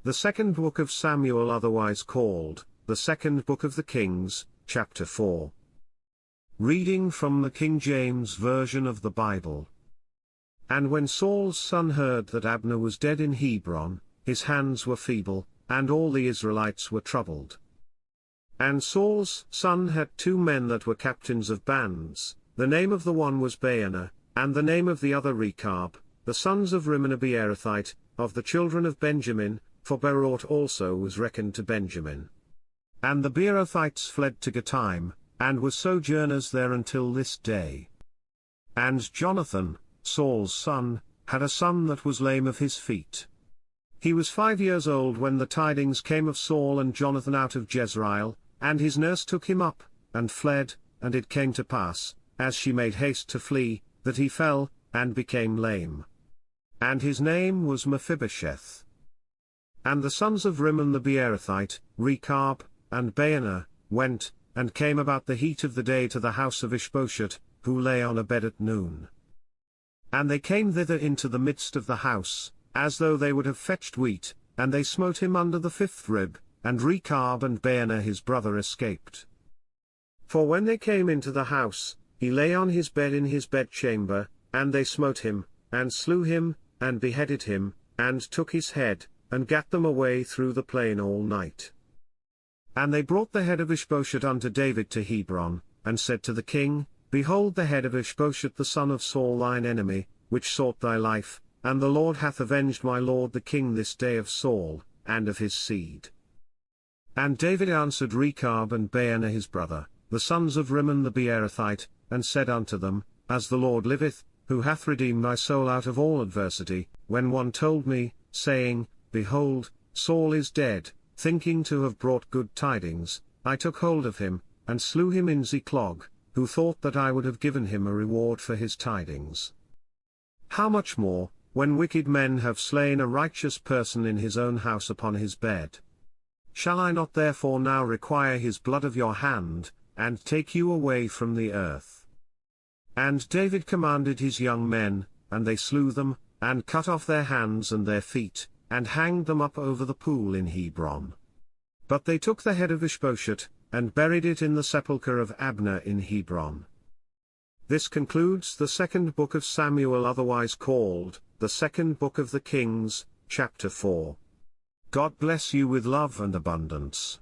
The second book of Samuel, otherwise called, the second book of the Kings, chapter 4. Reading from the King James Version of the Bible. And when Saul's son heard that Abner was dead in Hebron, his hands were feeble, and all the Israelites were troubled. And Saul's son had 2 men that were captains of bands, the name of the one was Baanah, and the name of the other Rechab, the sons of Rimmon a Beerothite, of the children of Benjamin, for Beeroth also was reckoned to Benjamin. And the Beerothites fled to Gittaim, and were sojourners there until this day. And Jonathan, Saul's son, had a son that was lame of his feet. He was 5 years old when the tidings came of Saul and Jonathan out of Jezreel, and his nurse took him up, and fled, and it came to pass, as she made haste to flee, that he fell, and became lame. And his name was Mephibosheth. And the sons of Rimmon the Beerothite, Rechab, and Baanah, went, and came about the heat of the day to the house of Ishbosheth, who lay on a bed at noon. And they came thither into the midst of the house, as though they would have fetched wheat, and they smote him under the 5th rib, and Rechab and Baanah his brother escaped. For when they came into the house, he lay on his bed in his bedchamber, and they smote him, and slew him, and beheaded him, and took his head, and gat them away through the plain all night. And they brought the head of Ishbosheth unto David to Hebron, and said to the king, Behold the head of Ishbosheth the son of Saul thine enemy, which sought thy life, and the Lord hath avenged my lord the king this day of Saul, and of his seed. And David answered Rechab and Baanah his brother, the sons of Rimmon the Beerothite, and said unto them, As the Lord liveth, who hath redeemed my soul out of all adversity, when one told me, saying, Behold, Saul is dead, thinking to have brought good tidings, I took hold of him, and slew him in Ziklag, who thought that I would have given him a reward for his tidings. How much more, when wicked men have slain a righteous person in his own house upon his bed? Shall I not therefore now require his blood of your hand, and take you away from the earth? And David commanded his young men, and they slew them, and cut off their hands and their feet, and hanged them up over the pool in Hebron. But they took the head of Ishbosheth, and buried it in the sepulchre of Abner in Hebron. This concludes the second book of Samuel, otherwise called, the second book of the Kings, chapter 4. God bless you with love and abundance.